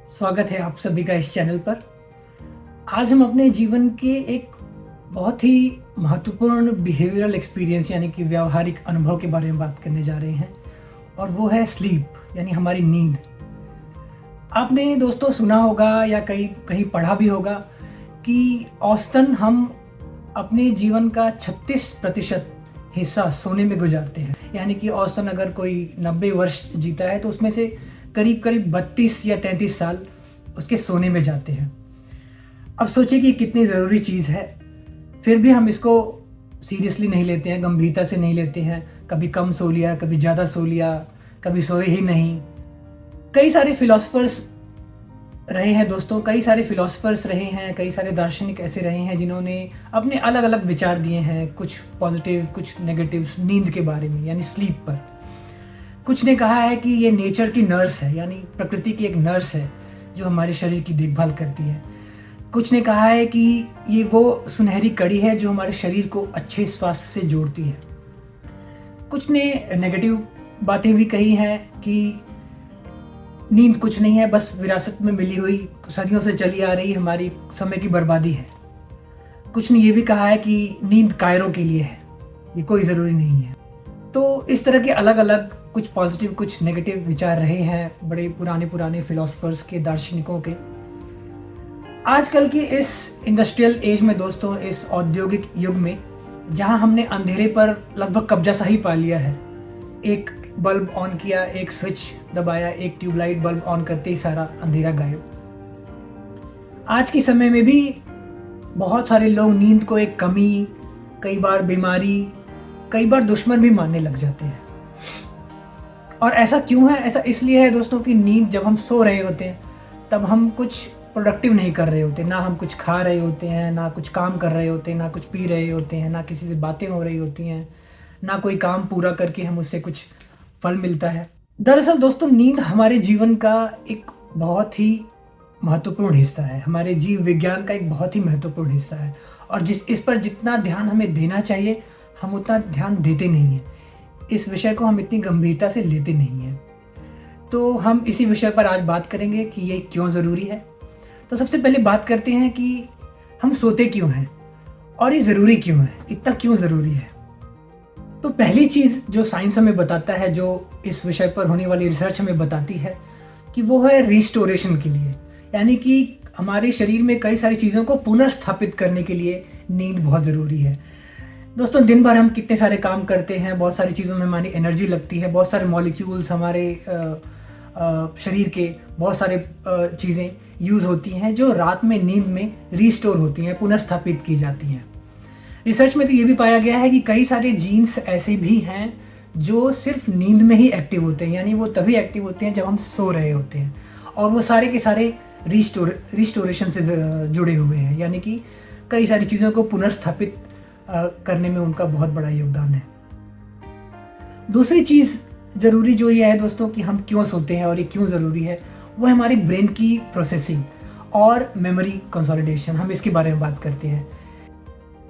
स्वागत है आप सभी का इस चैनल पर। आज हम अपने जीवन के एक बहुत ही महत्वपूर्ण बिहेवियरल एक्सपीरियंस यानी कि व्यावहारिक अनुभव के बारे में बात करने जा रहे हैं और वो है स्लीप यानी हमारी नींद। आपने दोस्तों सुना होगा या कहीं कहीं पढ़ा भी होगा कि औसतन हम अपने जीवन का 36% हिस्सा सोने में गुजारते हैं। यानी कि औसतन अगर कोई 90 वर्ष जीता है तो उसमें से करीब करीब 32 या 33 साल उसके सोने में जाते हैं। अब सोचिए कि कितनी ज़रूरी चीज़ है, फिर भी हम इसको सीरियसली नहीं लेते हैं, गंभीरता से नहीं लेते हैं। कभी कम सो लिया, कभी ज़्यादा सो लिया, कभी सोए ही नहीं। कई सारे फिलोसफर्स रहे हैं दोस्तों, कई सारे फिलोसफर्स रहे हैं, कई सारे दार्शनिक ऐसे रहे हैं जिन्होंने अपने अलग अलग विचार दिए हैं, कुछ पॉजिटिव कुछ नेगेटिव, नींद के बारे में यानी स्लीप पर। कुछ ने कहा है कि ये नेचर की नर्स है, यानी प्रकृति की एक नर्स है जो हमारे शरीर की देखभाल करती है। कुछ ने कहा है कि ये वो सुनहरी कड़ी है जो हमारे शरीर को अच्छे स्वास्थ्य से जोड़ती है। कुछ ने नेगेटिव बातें भी कही हैं कि नींद कुछ नहीं है, बस विरासत में मिली हुई सदियों से चली आ रही हमारी समय की बर्बादी है। कुछ ने ये भी कहा है कि नींद कायरों के लिए है, ये कोई ज़रूरी नहीं है। तो इस तरह के अलग अलग कुछ पॉजिटिव कुछ नेगेटिव विचार रहे हैं बड़े पुराने फिलोसफर्स के, दार्शनिकों के। आजकल की इस इंडस्ट्रियल एज में दोस्तों, इस औद्योगिक युग में जहां हमने अंधेरे पर लगभग कब्जा सा ही पा लिया है, एक बल्ब ऑन किया, एक स्विच दबाया, एक ट्यूबलाइट बल्ब ऑन करते ही सारा अंधेरा गायब। आज के समय में भी बहुत सारे लोग नींद को एक कमी, कई बार बीमारी, कई बार दुश्मन भी मानने लग जाते हैं। और ऐसा क्यों है? ऐसा इसलिए है दोस्तों कि नींद जब हम सो रहे होते हैं तब हम कुछ प्रोडक्टिव नहीं कर रहे होते, ना हम कुछ खा रहे होते हैं, ना कुछ काम कर रहे होते हैं, ना कुछ पी रहे होते हैं, ना किसी से बातें हो रही होती हैं, ना कोई काम पूरा करके हम उससे कुछ फल मिलता है। दरअसल दोस्तों, नींद हमारे जीवन का एक बहुत ही महत्वपूर्ण हिस्सा है, हमारे जीव विज्ञान का एक बहुत ही महत्वपूर्ण हिस्सा है। और इस पर जितना ध्यान हमें देना चाहिए हम उतना ध्यान देते नहीं हैं। इस विषय को हम इतनी गंभीरता से लेते नहीं हैं। तो हम इसी विषय पर आज बात करेंगे कि ये क्यों ज़रूरी है। तो सबसे पहले बात करते हैं कि हम सोते क्यों हैं और ये ज़रूरी क्यों है, इतना क्यों ज़रूरी है। तो पहली चीज़ जो साइंस हमें बताता है, जो इस विषय पर होने वाली रिसर्च हमें बताती है, कि वो है रिस्टोरेशन के लिए। यानी कि हमारे शरीर में कई सारी चीज़ों को पुनर्स्थापित करने के लिए नींद बहुत ज़रूरी है। दोस्तों, दिन भर हम कितने सारे काम करते हैं, बहुत सारी चीज़ों में हमारी एनर्जी लगती है, बहुत सारे मॉलिक्यूल्स हमारे शरीर के, बहुत सारे चीज़ें यूज़ होती हैं जो रात में नींद में रीस्टोर होती हैं, पुनर्स्थापित की जाती हैं। रिसर्च में तो ये भी पाया गया है कि कई सारे जीन्स ऐसे भी हैं जो सिर्फ नींद में ही एक्टिव होते हैं, यानी वो तभी एक्टिव होते हैं जब हम सो रहे होते हैं, और वो सारे के सारे रिस्टोरेशन से जुड़े हुए हैं, यानी कि कई सारी चीज़ों को पुनर्स्थापित करने में उनका बहुत बड़ा योगदान है। दूसरी चीज़ ज़रूरी जो ये है दोस्तों कि हम क्यों सोते हैं और ये क्यों ज़रूरी है, वो है हमारी ब्रेन की प्रोसेसिंग और मेमोरी कंसोलिडेशन। हम इसके बारे में बात करते हैं।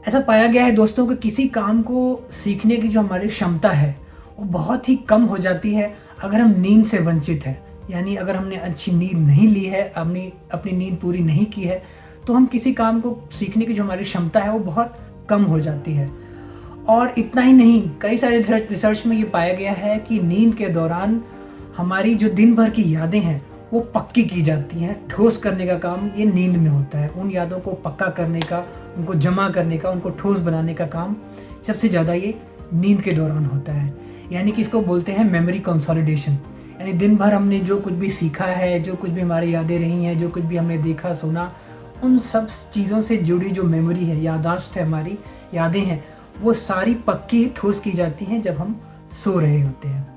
ऐसा पाया गया है दोस्तों कि किसी काम को सीखने की जो हमारी क्षमता है वो बहुत ही कम हो जाती है अगर हम नींद से वंचित हैं। यानी अगर हमने अच्छी नींद नहीं ली है, अपनी नींद पूरी नहीं की है, तो हम किसी काम को सीखने की जो हमारी क्षमता है वो बहुत कम हो जाती है। और इतना ही नहीं, कई सारे रिसर्च में ये पाया गया है कि नींद के दौरान हमारी जो दिन भर की यादें हैं वो पक्की की जाती हैं। ठोस करने का काम ये नींद में होता है। उन यादों को पक्का करने का, उनको जमा करने का, उनको ठोस बनाने का काम सबसे ज़्यादा ये नींद के दौरान होता है। यानी कि इसको बोलते हैं मेमोरी कंसोलिडेशन। यानी दिन भर हमने जो कुछ भी सीखा है, जो कुछ भी हमारी यादें रही हैं, जो कुछ भी हमने देखा सुना, उन सब चीज़ों से जुड़ी जो मेमोरी है, याददाश्त है, हमारी यादें हैं, वो सारी पक्की ठोस की जाती हैं जब हम सो रहे होते हैं।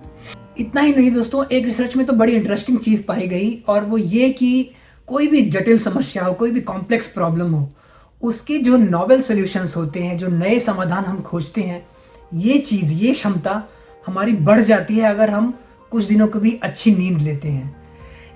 इतना ही नहीं दोस्तों, एक रिसर्च में तो बड़ी इंटरेस्टिंग चीज़ पाई गई, और वो ये कि कोई भी जटिल समस्या हो, कोई भी कॉम्प्लेक्स प्रॉब्लम हो, उसके जो नॉवेल सॉल्यूशंस होते हैं, जो नए समाधान हम खोजते हैं, ये चीज़, ये क्षमता हमारी बढ़ जाती है अगर हम कुछ दिनों को भी अच्छी नींद लेते हैं।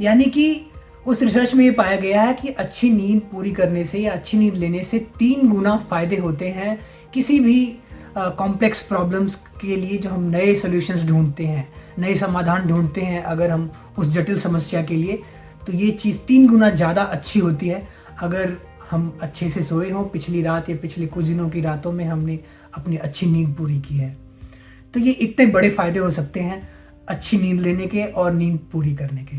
यानी कि उस रिसर्च में ये पाया गया है कि अच्छी नींद पूरी करने से या अच्छी नींद लेने से 3 गुना फ़ायदे होते हैं किसी भी कॉम्प्लेक्स प्रॉब्लम्स के लिए जो हम नए सॉल्यूशंस ढूंढते हैं, नए समाधान ढूंढते हैं। अगर हम उस जटिल समस्या के लिए तो ये चीज़ 3 गुना ज़्यादा अच्छी होती है अगर हम अच्छे से सोए हों, पिछली रात या पिछले कुछ दिनों की रातों में हमने अपनी अच्छी नींद पूरी की है। तो ये इतने बड़े फ़ायदे हो सकते हैं अच्छी नींद लेने के और नींद पूरी करने के।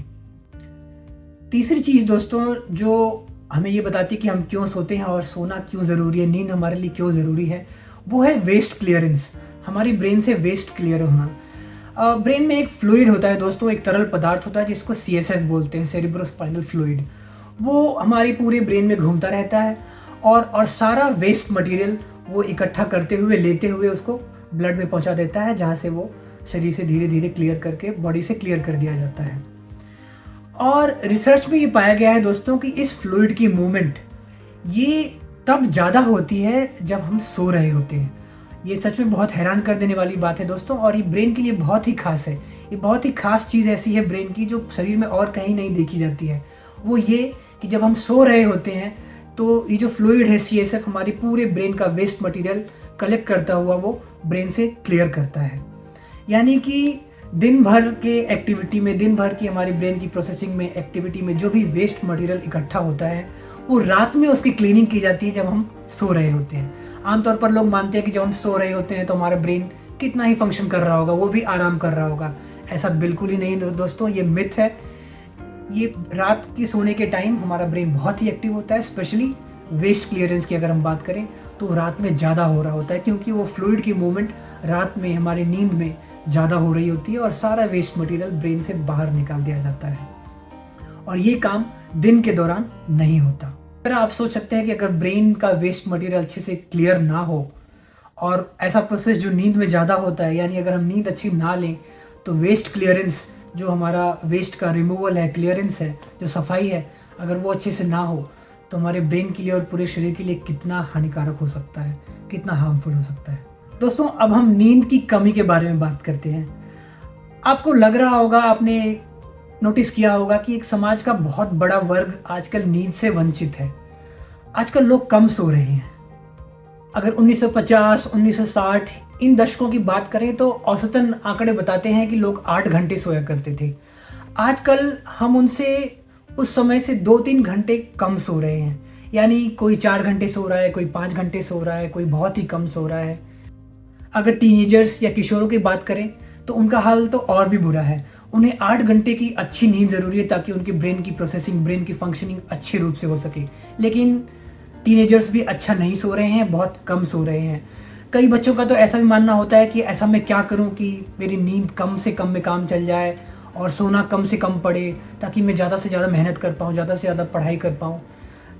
तीसरी चीज़ दोस्तों जो हमें ये बताती है कि हम क्यों सोते हैं और सोना क्यों ज़रूरी है, नींद हमारे लिए क्यों ज़रूरी है, वो है वेस्ट क्लियरेंस। हमारी ब्रेन से वेस्ट क्लियर होना। ब्रेन में एक फ्लूइड होता है दोस्तों, एक तरल पदार्थ होता है जिसको CSF बोलते हैं, सेरिब्रोस्पाइनल फ्लूइड। वो हमारे पूरे ब्रेन में घूमता रहता है और सारा वेस्ट मटेरियल वो इकट्ठा करते हुए, लेते हुए उसको ब्लड में पहुंचा देता है, जहाँ से वो शरीर से धीरे धीरे क्लियर करके बॉडी से क्लियर कर दिया जाता है। और रिसर्च में ये पाया गया है दोस्तों कि इस फ्लूइड की मूवमेंट ये तब ज़्यादा होती है जब हम सो रहे होते हैं। ये सच में बहुत हैरान कर देने वाली बात है दोस्तों, और ये ब्रेन के लिए बहुत ही खास है। ये बहुत ही खास चीज़ ऐसी है ब्रेन की जो शरीर में और कहीं नहीं देखी जाती है। वो ये कि जब हम सो रहे होते हैं तो ये जो फ्लूइड है CSF हमारी पूरे ब्रेन का वेस्ट मटेरियल कलेक्ट करता हुआ वो ब्रेन से क्लियर करता है। यानी कि दिन भर के एक्टिविटी में, दिन भर की हमारी ब्रेन की प्रोसेसिंग में, एक्टिविटी में जो भी वेस्ट मटेरियल इकट्ठा होता है वो रात में उसकी क्लीनिंग की जाती है जब हम सो रहे होते हैं। आमतौर पर लोग मानते हैं कि जब हम सो रहे होते हैं तो हमारा ब्रेन कितना ही फंक्शन कर रहा होगा, वो भी आराम कर रहा होगा। ऐसा बिल्कुल ही नहीं दोस्तों, ये मिथ है। ये रात की सोने के टाइम हमारा ब्रेन बहुत ही एक्टिव होता है। स्पेशली वेस्ट क्लियरेंस की अगर हम बात करें तो रात में ज़्यादा हो रहा होता है, क्योंकि वो फ्लूइड की मूवमेंट रात में हमारी नींद में ज़्यादा हो रही होती है और सारा वेस्ट मटेरियल ब्रेन से बाहर निकाल दिया जाता है, और ये काम दिन के दौरान नहीं होता। अगर आप सोच सकते हैं कि अगर ब्रेन का वेस्ट मटेरियल अच्छे से क्लियर ना हो, और ऐसा प्रोसेस जो नींद में ज़्यादा होता है, यानी अगर हम नींद अच्छी ना लें तो वेस्ट क्लियरेंस, जो हमारा वेस्ट का रिमूवल है, क्लियरेंस है, जो सफाई है, अगर वो अच्छे से ना हो तो हमारे ब्रेन के लिए और पूरे शरीर के लिए कितना हानिकारक हो सकता है, कितना हार्मफुल हो सकता है। दोस्तों अब हम नींद की कमी के बारे में बात करते हैं। आपको लग रहा होगा, आपने नोटिस किया होगा कि एक समाज का बहुत बड़ा वर्ग आजकल नींद से वंचित है। आजकल लोग कम सो रहे हैं। अगर 1950, 1960 इन दशकों की बात करें तो औसतन आंकड़े बताते हैं कि लोग 8 घंटे सोया करते थे। आजकल हम उनसे उस समय से 2-3 घंटे कम सो रहे हैं। यानी कोई 4 घंटे सो रहा है, कोई 5 घंटे सो रहा है, कोई बहुत ही कम सो रहा है। अगर टीनेजर्स या किशोरों की बात करें तो उनका हाल तो और भी बुरा है। उन्हें 8 घंटे की अच्छी नींद ज़रूरी है ताकि उनकी ब्रेन की प्रोसेसिंग, ब्रेन की फंक्शनिंग अच्छे रूप से हो सके। लेकिन टीनेजर्स भी अच्छा नहीं सो रहे हैं, बहुत कम सो रहे हैं। कई बच्चों का तो ऐसा भी मानना होता है कि ऐसा मैं क्या करूं कि मेरी नींद कम से कम में काम चल जाए और सोना कम से कम पड़े, ताकि मैं ज़्यादा से ज़्यादा मेहनत कर पाऊँ, ज़्यादा से ज़्यादा पढ़ाई कर पाऊँ।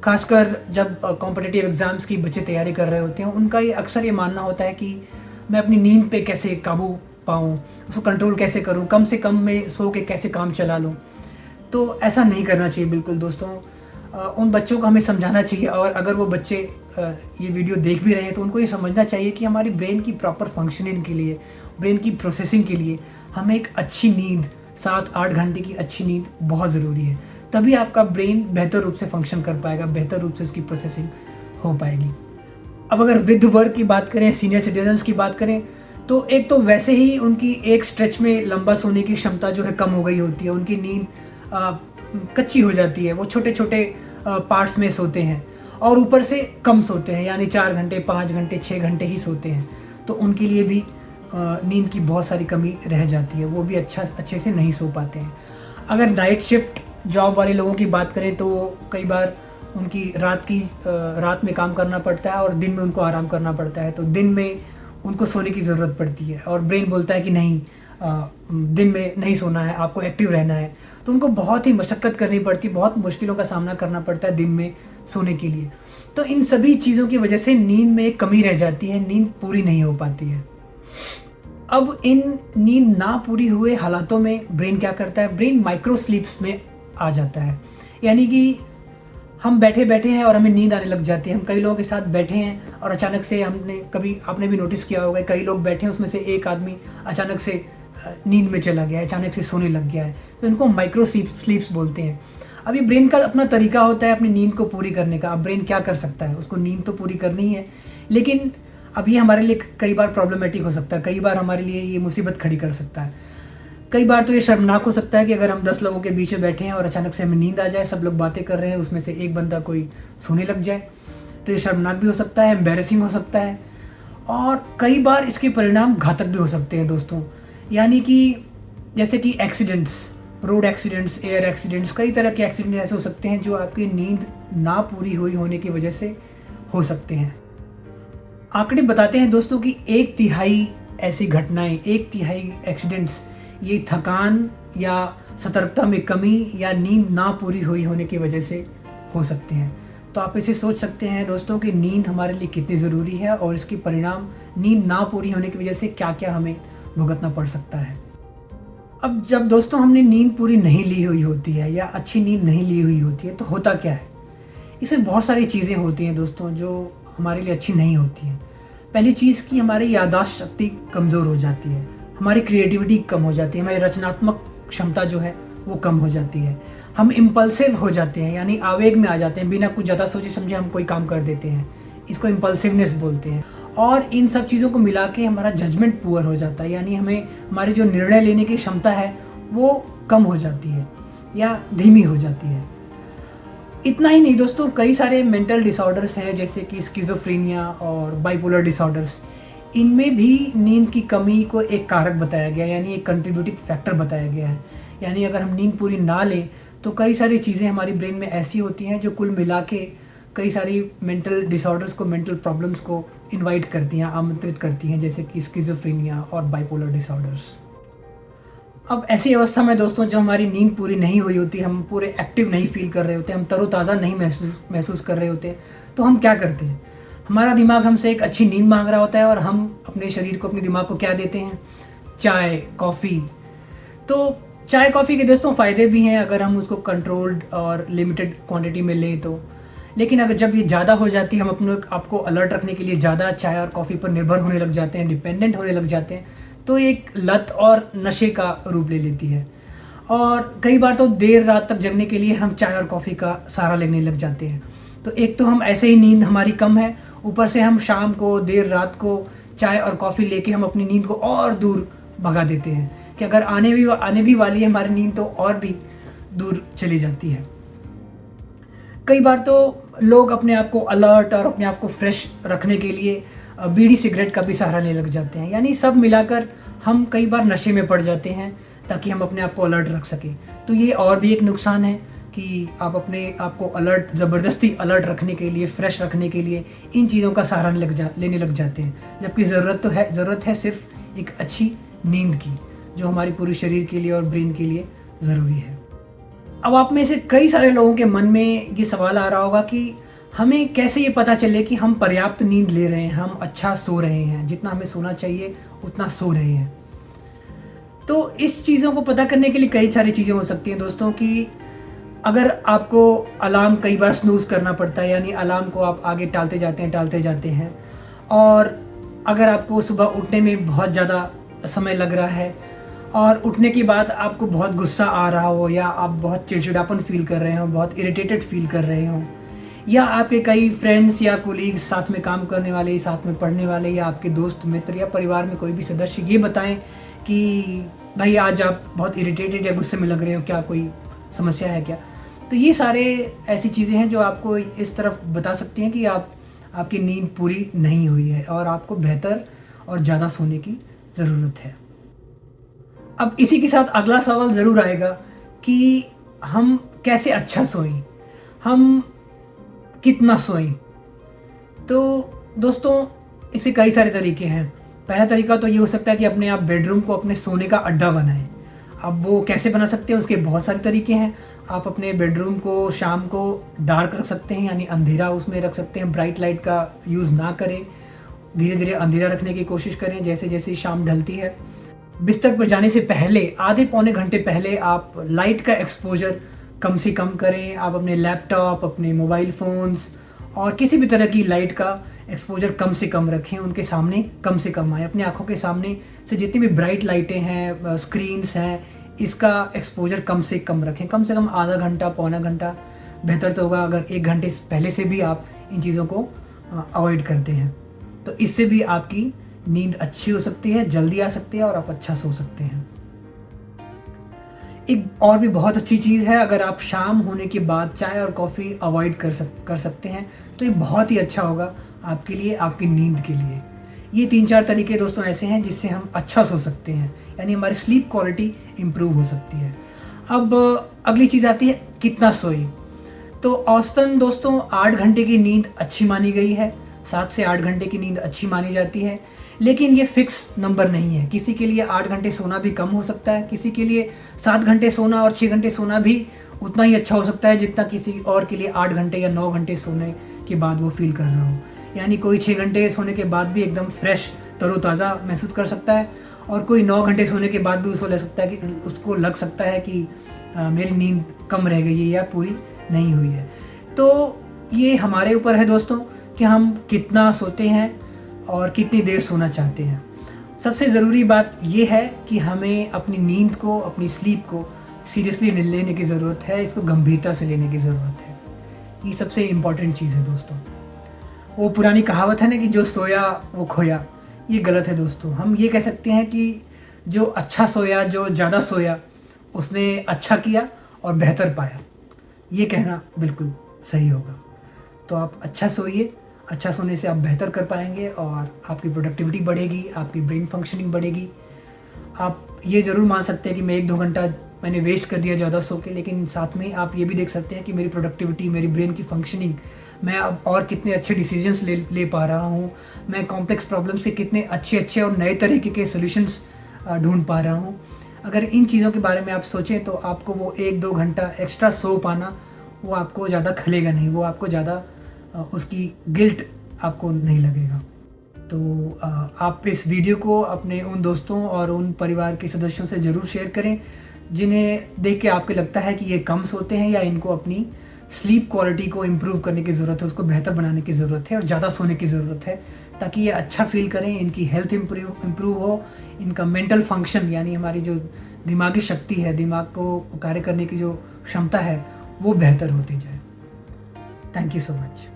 खासकर जब कॉम्पिटिटिव एग्ज़ाम्स की बच्चे तैयारी कर रहे होते हैं, उनका ये अक्सर ये मानना होता है कि मैं अपनी नींद पे कैसे काबू पाऊँ, उसको कंट्रोल कैसे करूँ, कम से कम में सो के कैसे काम चला लूँ। तो ऐसा नहीं करना चाहिए बिल्कुल दोस्तों। उन बच्चों को हमें समझाना चाहिए, और अगर वो बच्चे ये वीडियो देख भी रहे हैं तो उनको ये समझना चाहिए कि हमारी ब्रेन की प्रॉपर फंक्शनिंग के लिए, ब्रेन की प्रोसेसिंग के लिए हमें एक अच्छी नींद, 7-8 घंटे की अच्छी नींद बहुत ज़रूरी है। तभी आपका ब्रेन बेहतर रूप से फंक्शन कर पाएगा, बेहतर रूप से उसकी प्रोसेसिंग हो पाएगी। अब अगर वृद्ध वर्ग की बात करें, सीनियर सिटीजन्स की बात करें, तो एक तो वैसे ही उनकी एक स्ट्रेच में लंबा सोने की क्षमता जो है कम हो गई होती है, उनकी नींद कच्ची हो जाती है, वो छोटे छोटे पार्ट्स में सोते हैं और ऊपर से कम सोते हैं, यानी 4 घंटे, 5 घंटे, 6 घंटे ही सोते हैं। तो उनके लिए भी नींद की बहुत सारी कमी रह जाती है, वो भी अच्छे से नहीं सो पाते हैं। अगर नाइट शिफ्ट जॉब वाले लोगों की बात करें तो कई बार उनकी रात में काम करना पड़ता है और दिन में उनको आराम करना पड़ता है, तो दिन में उनको सोने की ज़रूरत पड़ती है और ब्रेन बोलता है कि नहीं, दिन में नहीं सोना है, आपको एक्टिव रहना है। तो उनको बहुत ही मशक्क़त करनी पड़ती है, बहुत मुश्किलों का सामना करना पड़ता है दिन में सोने के लिए। तो इन सभी चीज़ों की वजह से नींद में एक कमी रह जाती है, नींद पूरी नहीं हो पाती है। अब इन नींद ना पूरी हुए हालातों में ब्रेन क्या करता है, ब्रेन माइक्रो स्लीप्स में आ जाता है। यानी कि हम बैठे बैठे हैं और हमें नींद आने लग जाती है। हम कई लोगों के साथ बैठे हैं और अचानक से आपने भी नोटिस किया होगा, कई लोग बैठे हैं, उसमें से एक आदमी अचानक से नींद में चला गया है, अचानक से सोने लग गया है। तो इनको माइक्रो स्लीप्स बोलते हैं। अभी ब्रेन का अपना तरीका होता है अपनी नींद को पूरी करने का। अब ब्रेन क्या कर सकता है, उसको नींद तो पूरी करनी ही है, लेकिन अब ये हमारे लिए कई बार प्रॉब्लमेटिक हो सकता है, कई बार हमारे लिए ये मुसीबत खड़ी कर सकता है। कई बार तो ये शर्मनाक हो सकता है कि अगर हम 10 लोगों के बीच में बैठे हैं और अचानक से हमें नींद आ जाए, सब लोग बातें कर रहे हैं, उसमें से एक बंदा कोई सोने लग जाए, तो ये शर्मनाक भी हो सकता है, एम्बैरेसिंग हो सकता है और कई बार इसके परिणाम घातक भी हो सकते हैं दोस्तों। यानी कि जैसे कि accidents, road accidents, air accidents, कई तरह के एक्सीडेंट ऐसे हो सकते हैं जो आपकी नींद ना पूरी हुई होने की वजह से हो सकते हैं। आंकड़े बताते हैं दोस्तों कि 1/3 ऐसी घटनाएं, 1/3 एक्सीडेंट्स ये थकान या सतर्कता में कमी या नींद ना पूरी हुई होने की वजह से हो सकते हैं। तो आप इसे सोच सकते हैं दोस्तों कि नींद हमारे लिए कितनी ज़रूरी है और इसके परिणाम नींद ना पूरी होने की वजह से क्या क्या हमें भुगतना पड़ सकता है। अब जब दोस्तों हमने नींद पूरी नहीं ली हुई होती है या अच्छी नींद नहीं ली हुई होती है तो होता क्या है, इसमें बहुत सारी चीज़ें होती हैं दोस्तों जो हमारे लिए अच्छी नहीं होती हैं। पहली चीज़ कि हमारी याददाश्त शक्ति कमज़ोर हो जाती है, हमारी क्रिएटिविटी कम हो जाती है, हमारी रचनात्मक क्षमता जो है वो कम हो जाती है। हम इम्पल्सिव हो जाते हैं, यानी आवेग में आ जाते हैं, बिना कुछ ज़्यादा सोचे समझे हम कोई काम कर देते हैं, इसको इम्पल्सिवनेस बोलते हैं। और इन सब चीज़ों को मिला के हमारा जजमेंट पुअर हो जाता है, यानी हमारी जो निर्णय लेने की क्षमता है वो कम हो जाती है या धीमी हो जाती है। इतना ही नहीं दोस्तों, कई सारे मेंटल डिसऑर्डर्स हैं जैसे कि स्किज़ोफ्रेनिया और बाइपोलर डिसऑर्डर्स, इनमें भी नींद की कमी को एक कारक बताया गया है, यानी एक कंट्रीब्यूटिंग फैक्टर बताया गया है। यानी अगर हम नींद पूरी ना लें तो कई सारी चीज़ें हमारी ब्रेन में ऐसी होती हैं जो कुल मिला के कई सारी मेंटल डिसऑर्डर्स को, मेंटल प्रॉब्लम्स को इनवाइट करती हैं, आमंत्रित करती हैं, जैसे कि स्किज़ोफ्रेनिया और बाइपोलर डिसऑर्डर्स। अब ऐसी अवस्था में दोस्तों जब हमारी नींद पूरी नहीं हुई होती, हम पूरे एक्टिव नहीं फील कर रहे होते, हम तरोताज़ा नहीं महसूस कर रहे होते, तो हम क्या करते हैं, हमारा दिमाग हमसे एक अच्छी नींद मांग रहा होता है और हम अपने शरीर को, अपने दिमाग को क्या देते हैं, चाय, कॉफ़ी। तो चाय कॉफ़ी के दोस्तों फ़ायदे भी हैं अगर हम उसको कंट्रोल्ड और लिमिटेड क्वांटिटी में लें तो। लेकिन अगर जब ये ज़्यादा हो जाती है, हम अपने आपको अलर्ट रखने के लिए ज़्यादा चाय और कॉफ़ी पर निर्भर होने लग जाते हैं, डिपेंडेंट होने लग जाते हैं, तो एक लत और नशे का रूप ले लेती है। और कई बार तो देर रात तक जगने के लिए हम चाय और कॉफ़ी का सहारा लेने लग जाते हैं। तो एक तो हम ऐसे ही नींद हमारी कम है, ऊपर से हम शाम को, देर रात को चाय और कॉफ़ी लेके हम अपनी नींद को और दूर भगा देते हैं कि अगर आने भी वाली है हमारी नींद तो और भी दूर चली जाती है। कई बार तो लोग अपने आप को अलर्ट और अपने आप को फ्रेश रखने के लिए बीड़ी सिगरेट का भी सहारा लेने लग जाते हैं। यानी सब मिलाकर हम कई बार नशे में पड़ जाते हैं ताकि हम अपने आप को अलर्ट रख सकें। तो ये और भी एक नुकसान है कि आप अपने आप को अलर्ट, ज़बरदस्ती अलर्ट रखने के लिए, फ्रेश रखने के लिए इन चीज़ों का सहारा लेने लग जाते हैं, जबकि ज़रूरत है सिर्फ एक अच्छी नींद की, जो हमारी पूरे शरीर के लिए और ब्रेन के लिए ज़रूरी है। अब आप में से कई सारे लोगों के मन में ये सवाल आ रहा होगा कि हमें कैसे ये पता चले कि हम पर्याप्त नींद ले रहे हैं, हम अच्छा सो रहे हैं, जितना हमें सोना चाहिए उतना सो रहे हैं। तो इस चीज़ों को पता करने के लिए कई सारी चीज़ें हो सकती हैं दोस्तों कि अगर आपको अलार्म कई बार स्नूज़ करना पड़ता है, यानी अलार्म को आप आगे टालते जाते हैं और अगर आपको सुबह उठने में बहुत ज़्यादा समय लग रहा है और उठने के बाद आपको बहुत गुस्सा आ रहा हो या आप बहुत चिड़चिड़ापन फील कर रहे हो, बहुत इरिटेटेड फील कर रहे हो, या आपके कई फ्रेंड्स या कोलीग्स, साथ में काम करने वाले, साथ में पढ़ने वाले, या आपके दोस्त मित्र या परिवार में कोई भी सदस्य ये बताएं कि भाई आज आप बहुत इरिटेटेड या गुस्से में लग रहे हो, क्या कोई समस्या है क्या। तो ये सारे ऐसी चीज़ें हैं जो आपको इस तरफ बता सकती हैं कि आपकी नींद पूरी नहीं हुई है और आपको बेहतर और ज़्यादा सोने की ज़रूरत है। अब इसी के साथ अगला सवाल ज़रूर आएगा कि हम कैसे अच्छा सोएं, हम कितना सोएं। तो दोस्तों इसके कई सारे तरीके हैं। पहला तरीका तो ये हो सकता है कि अपने आप बेडरूम को अपने सोने का अड्डा बनाएं। अब वो कैसे बना सकते हैं, उसके बहुत सारे तरीके हैं। आप अपने बेडरूम को शाम को डार्क रख सकते हैं, यानी अंधेरा उसमें रख सकते हैं, ब्राइट लाइट का यूज़ ना करें, धीरे धीरे अंधेरा रखने की कोशिश करें जैसे जैसे शाम ढलती है। बिस्तर पर जाने से पहले आधे पौने घंटे पहले आप लाइट का एक्सपोजर कम से कम करें। आप अपने लैपटॉप, अपने मोबाइल फ़ोन्स और किसी भी तरह की लाइट का एक्सपोजर कम से कम रखें, उनके सामने कम से कम आए। अपनी आँखों के सामने से जितनी भी ब्राइट लाइटें हैं, स्क्रीन्स हैं, इसका एक्सपोजर कम से कम रखें, कम से कम आधा घंटा, पौना घंटा। बेहतर तो होगा अगर 1 घंटे पहले से भी आप इन चीज़ों को अवॉइड करते हैं, तो इससे भी आपकी नींद अच्छी हो सकती है, जल्दी आ सकती है और आप अच्छा सो सकते हैं। एक और भी बहुत अच्छी चीज़ है, अगर आप शाम होने के बाद चाय और कॉफ़ी अवॉइड कर सकते हैं, तो ये बहुत ही अच्छा होगा आपके लिए, आपकी नींद के लिए। ये 3-4 तरीके दोस्तों ऐसे हैं जिससे हम अच्छा सो सकते हैं, यानी हमारी स्लीप क्वालिटी इम्प्रूव हो सकती है। अब अगली चीज़ आती है कितना सोएं। तो औसतन दोस्तों 8 घंटे की नींद अच्छी मानी गई है, 7 से 8 घंटे की नींद अच्छी मानी जाती है, लेकिन ये फिक्स नंबर नहीं है। किसी के लिए 8 घंटे सोना भी कम हो सकता है, किसी के लिए 7 घंटे सोना और 6 घंटे सोना भी उतना ही अच्छा हो सकता है जितना किसी और के लिए 8 घंटे या 9 घंटे सोने के बाद वो फ़ील कर रहा हो। यानी कोई 6 घंटे सोने के बाद भी एकदम फ्रेश, तरोताज़ा महसूस कर सकता है, और कोई 9 घंटे सोने के बाद भी उसको लग सकता है कि मेरी नींद कम रह गई है या पूरी नहीं हुई है। तो ये हमारे ऊपर है दोस्तों कि हम कितना सोते हैं और कितनी देर सोना चाहते हैं। सबसे ज़रूरी बात ये है कि हमें अपनी नींद को, अपनी स्लीप को सीरियसली लेने की ज़रूरत है, इसको गंभीरता से लेने की ज़रूरत है। ये सबसे इम्पॉर्टेंट चीज़ है दोस्तों। वो पुरानी कहावत है ना कि जो सोया वो खोया, ये गलत है दोस्तों। हम ये कह सकते हैं कि जो अच्छा सोया, जो ज़्यादा सोया, उसने अच्छा किया और बेहतर पाया। ये कहना बिल्कुल सही होगा। तो आप अच्छा सोइए, अच्छा सोने से आप बेहतर कर पाएँगे और आपकी प्रोडक्टिविटी बढ़ेगी, आपकी ब्रेन फंक्शनिंग बढ़ेगी। आप ये ज़रूर मान सकते हैं कि मैं 1-2 घंटा मैंने वेस्ट कर दिया ज़्यादा सो के, लेकिन साथ में आप ये भी देख सकते हैं कि मेरी प्रोडक्टिविटी, मेरी ब्रेन की फंक्शनिंग, मैं अब और कितने अच्छे डिसीजंस ले पा रहा हूँ। मैं कॉम्प्लेक्स प्रॉब्लम्स के कितने अच्छे और नए तरीके के सॉल्यूशंस ढूँढ पा रहा हूँ। अगर इन चीज़ों के बारे में आप सोचें तो आपको वो 1-2 घंटा एक्स्ट्रा सो पाना, वो आपको ज़्यादा खलेगा नहीं, वो आपको ज़्यादा उसकी गिल्ट आपको नहीं लगेगा। तो आप इस वीडियो को अपने उन दोस्तों और उन परिवार के सदस्यों से ज़रूर शेयर करें, जिन्हें देख के आपको लगता है कि ये कम सोते हैं या इनको अपनी स्लीप क्वालिटी को इम्प्रूव करने की ज़रूरत है, उसको बेहतर बनाने की ज़रूरत है और ज़्यादा सोने की ज़रूरत है, ताकि ये अच्छा फ़ील करें, इनकी हेल्थ इम्प्रूव हो, इनका मेंटल फंक्शन यानी हमारी जो दिमागी शक्ति है, दिमाग को कार्य करने की जो क्षमता है, वो बेहतर होती जाए। Thank you so much.